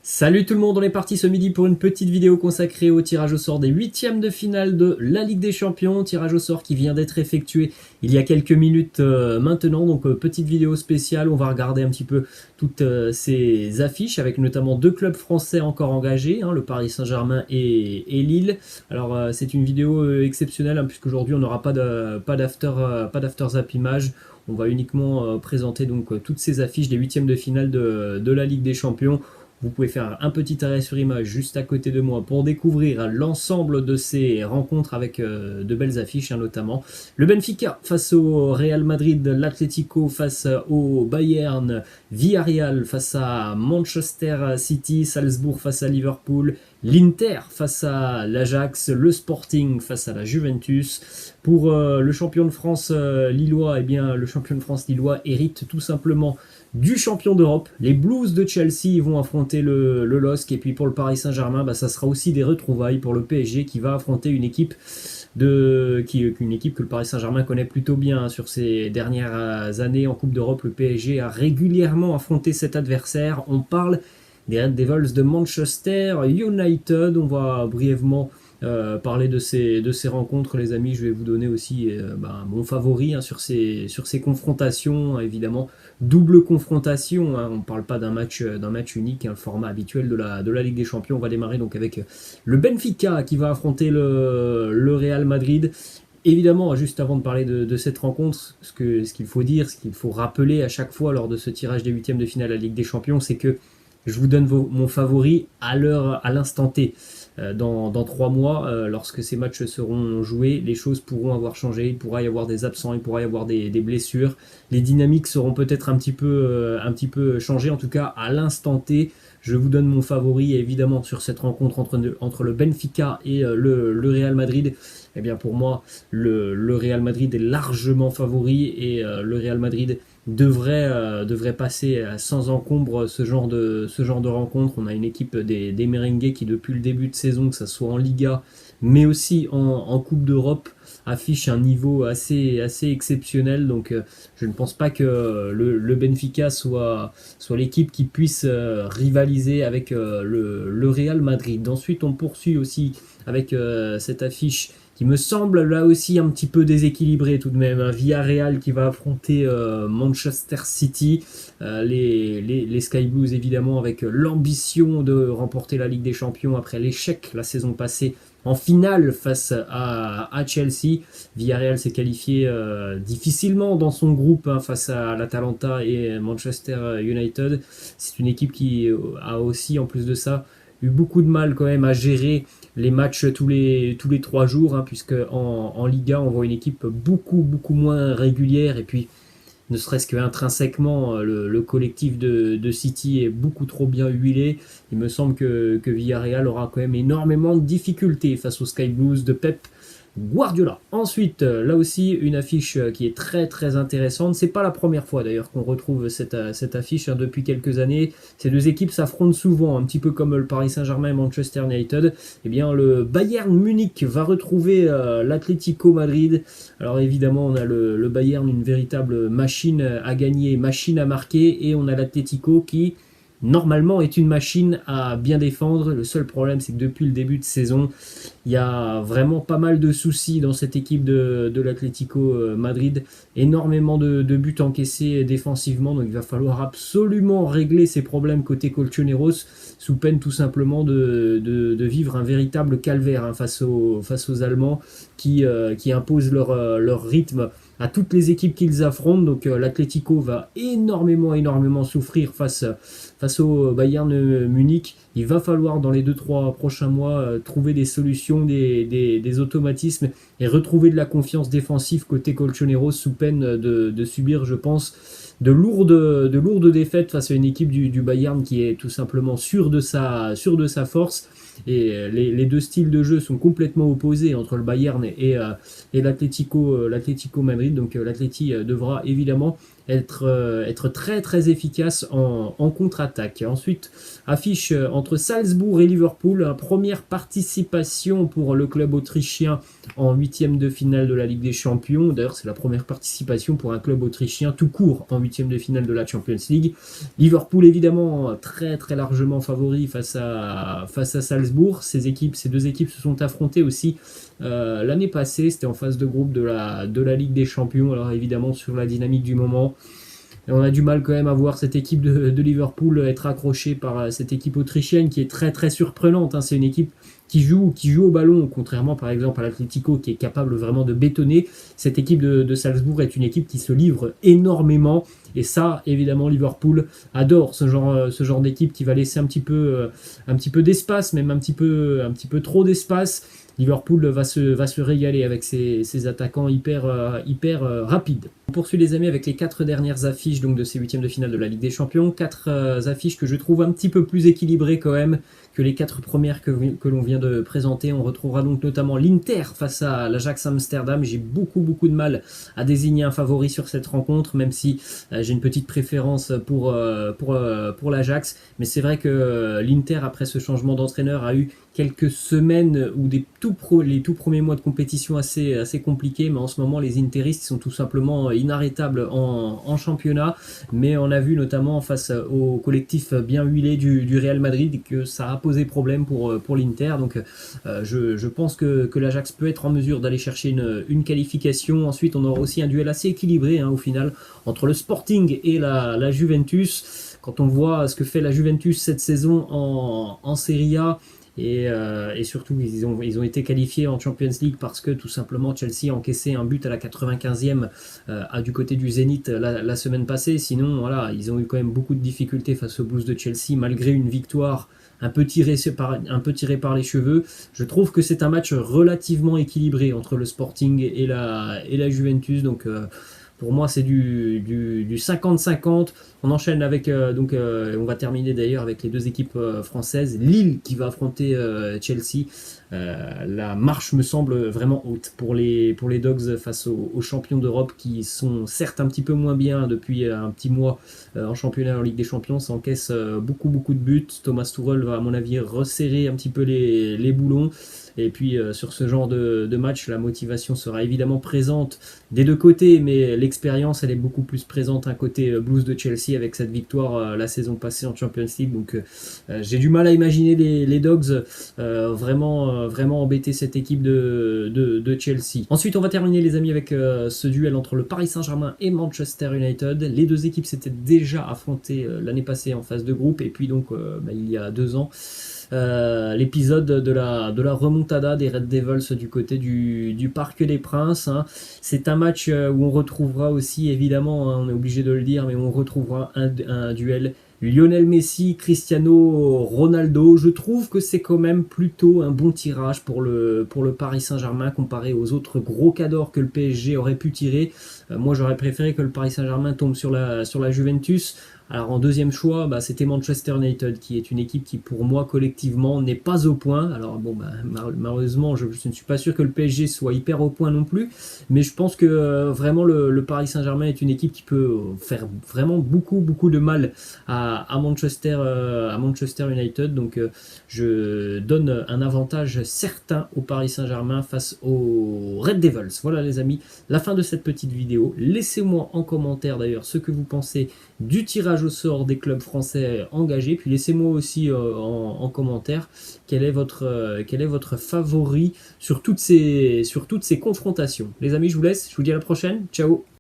Salut tout le monde, on est parti ce midi pour une petite vidéo consacrée au tirage au sort des huitièmes de finale de la Ligue des Champions, tirage au sort qui vient d'être effectué il y a quelques minutes maintenant, donc petite vidéo spéciale, on va regarder un petit peu toutes ces affiches avec notamment deux clubs français encore engagés, le Paris Saint-Germain et Lille. Alors c'est une vidéo exceptionnelle puisqu'aujourd'hui on n'aura pas d'after zap image. On va uniquement présenter donc toutes ces affiches des huitièmes de finale de la Ligue des Champions. Vous pouvez faire un petit arrêt sur image juste à côté de moi pour découvrir l'ensemble de ces rencontres avec de belles affiches, notamment le Benfica face au Real Madrid, l'Atlético face au Bayern, Villarreal face à Manchester City, Salzbourg face à Liverpool, l'Inter face à l'Ajax, le Sporting face à la Juventus. Pour le champion de France lillois, le champion de France lillois hérite tout simplement du champion d'Europe. Les Blues de Chelsea vont affronter le LOSC. Et puis pour le Paris Saint-Germain, ça sera aussi des retrouvailles pour le PSG qui va affronter une équipe que le Paris Saint-Germain connaît plutôt bien sur ces dernières années en Coupe d'Europe. Le PSG a régulièrement affronté cet adversaire. On parle des Red Devils de Manchester United. On va brièvement parler de ces rencontres, les amis. Je vais vous donner aussi mon favori sur ces confrontations, évidemment. Double confrontation, on ne parle pas d'un match unique, le format habituel de la Ligue des Champions. On va démarrer donc avec le Benfica qui va affronter le Real Madrid. Évidemment, juste avant de parler de cette rencontre, ce qu'il faut dire, ce qu'il faut rappeler à chaque fois lors de ce tirage des huitièmes de finale à la Ligue des Champions, c'est que je vous donne mon favori à l'instant T. Dans 3 mois, lorsque ces matchs seront joués, les choses pourront avoir changé, il pourra y avoir des absents, il pourra y avoir des blessures, les dynamiques seront peut-être un petit peu changées, en tout cas à l'instant T. Je vous donne mon favori évidemment sur cette rencontre entre le Benfica et le Real Madrid. Eh bien pour moi, le Real Madrid est largement favori et le Real Madrid devrait passer sans encombre ce genre de rencontre. On a une équipe des merengues qui depuis le début de saison, que ce soit en Liga mais aussi en Coupe d'Europe, affiche un niveau assez exceptionnel. Donc je ne pense pas que le Benfica soit l'équipe qui puisse rivaliser avec le Real Madrid. Ensuite on poursuit aussi avec cette affiche qui me semble là aussi un petit peu déséquilibré tout de même. Un Villarreal qui va affronter Manchester City, les Sky Blues évidemment avec l'ambition de remporter la Ligue des Champions après l'échec la saison passée en finale face à Chelsea. Villarreal s'est qualifié difficilement dans son groupe face à l'Atalanta et Manchester United. C'est une équipe qui a aussi en plus de ça eu beaucoup de mal quand même à gérer les matchs tous les 3 jours, puisque en Liga on voit une équipe beaucoup moins régulière, et puis ne serait-ce qu'intrinsèquement le collectif de City est beaucoup trop bien huilé. Il me semble que Villarreal aura quand même énormément de difficultés face aux Sky Blues de Pep Guardiola. Ensuite, là aussi, une affiche qui est très intéressante. C'est pas la première fois d'ailleurs qu'on retrouve cette affiche depuis quelques années. Ces deux équipes s'affrontent souvent, un petit peu comme le Paris Saint-Germain et Manchester United. Eh bien, le Bayern Munich va retrouver l'Atlético Madrid. Alors évidemment, on a le Bayern, une véritable machine à gagner, machine à marquer, et on a l'Atlético qui normalement est une machine à bien défendre. Le seul problème, c'est que depuis le début de saison, il y a vraiment pas mal de soucis dans cette équipe de l'Atlético Madrid. Énormément de buts encaissés défensivement, donc il va falloir absolument régler ces problèmes côté Colchoneros, sous peine tout simplement de vivre un véritable calvaire face aux Allemands qui imposent leur rythme à toutes les équipes qu'ils affrontent. Donc l'Atlético va énormément souffrir face au Bayern Munich. Il va falloir dans les 2-3 prochains mois trouver des solutions, des automatismes, et retrouver de la confiance défensive côté Colchoneros, sous peine de subir, je pense, de lourdes défaites face à une équipe du Bayern qui est tout simplement sûre de sa force. Et les deux styles de jeu sont complètement opposés entre le Bayern et l'Atlético Madrid. Donc l'Atleti devra évidemment être très très efficace en contre-attaque. Ensuite, affiche entre Salzbourg et Liverpool, première participation pour le club autrichien en huitième de finale de la Ligue des Champions. D'ailleurs, c'est la première participation pour un club autrichien tout court en huitième de finale de la Champions League. Liverpool, évidemment, très très largement favori face à Salzbourg. Ces deux équipes se sont affrontées aussi l'année passée. C'était en phase de groupe de la Ligue des Champions. Alors évidemment, sur la dynamique du moment, et on a du mal quand même à voir cette équipe de Liverpool être accrochée par cette équipe autrichienne qui est très très surprenante. Hein. C'est une équipe qui joue au ballon, contrairement par exemple à l'Atlético qui est capable vraiment de bétonner. Cette équipe de Salzbourg est une équipe qui se livre énormément. Et ça, évidemment, Liverpool adore ce genre d'équipe qui va laisser un petit peu d'espace, même un petit peu trop d'espace. Liverpool va se régaler avec ses attaquants hyper rapides. On poursuit les amis avec les 4 dernières affiches donc, de ces huitièmes de finale de la Ligue des Champions. 4 affiches que je trouve un petit peu plus équilibrées quand même que les 4 premières que l'on vient de présenter. On retrouvera donc notamment l'Inter face à l'Ajax Amsterdam. J'ai beaucoup de mal à désigner un favori sur cette rencontre, même si j'ai une petite préférence pour l'Ajax. Mais c'est vrai que l'Inter, après ce changement d'entraîneur, a eu quelques semaines ou les tout premiers mois de compétition assez compliqués, mais en ce moment les interistes sont tout simplement inarrêtables en championnat, mais on a vu notamment face au collectif bien huilé du Real Madrid que ça a posé problème pour l'Inter, donc je pense que l'Ajax peut être en mesure d'aller chercher une qualification. Ensuite on aura aussi un duel assez équilibré au final entre le Sporting et la Juventus. Quand on voit ce que fait la Juventus cette saison en Serie A, et surtout ils ont été qualifiés en Champions League parce que tout simplement Chelsea a encaissé un but à la 95e du côté du Zénith la semaine passée. Sinon voilà, ils ont eu quand même beaucoup de difficultés face aux Blues de Chelsea malgré une victoire un peu tirée par les cheveux. Je trouve que c'est un match relativement équilibré entre le Sporting et la Juventus, donc pour moi, c'est du 50-50. On enchaîne avec, on va terminer d'ailleurs avec les deux équipes françaises. Lille qui va affronter Chelsea. La marche me semble vraiment haute pour les Dogs face aux champions d'Europe qui sont certes un petit peu moins bien depuis un petit mois en championnat en Ligue des Champions. Ça encaisse beaucoup de buts. Thomas Tuchel va à mon avis resserrer un petit peu les boulons. Et puis sur ce genre de match, la motivation sera évidemment présente des deux côtés, mais l'expérience elle est beaucoup plus présente d'un côté Blues de Chelsea avec cette victoire la saison passée en Champions League. Donc j'ai du mal à imaginer les Dogs vraiment embêter cette équipe de Chelsea. Ensuite on va terminer les amis avec ce duel entre le Paris Saint-Germain et Manchester United. Les deux équipes s'étaient déjà affrontées l'année passée en phase de groupe et puis donc il y a 2 ans. L'épisode de la remontada des Red Devils du côté du Parc des Princes. C'est un match où on retrouvera aussi, évidemment, on est obligé de le dire, mais on retrouvera un duel Lionel Messi, Cristiano Ronaldo. Je trouve que c'est quand même plutôt un bon tirage pour le Paris Saint-Germain comparé aux autres gros cadors que le PSG aurait pu tirer. Moi j'aurais préféré que le Paris Saint-Germain tombe sur la Juventus. Alors en deuxième choix, c'était Manchester United qui est une équipe qui pour moi collectivement n'est pas au point. Alors bon, malheureusement je ne suis pas sûr que le PSG soit hyper au point non plus, mais je pense que vraiment le Paris Saint-Germain est une équipe qui peut faire vraiment beaucoup de mal à Manchester United. Donc je donne un avantage certain au Paris Saint-Germain face aux Red Devils. Voilà les amis, la fin de cette petite vidéo. Laissez-moi en commentaire d'ailleurs ce que vous pensez du tirage au sort des clubs français engagés, puis laissez-moi aussi en commentaire quel est votre favori sur toutes ces confrontations. Les amis, je vous laisse, je vous dis à la prochaine, ciao.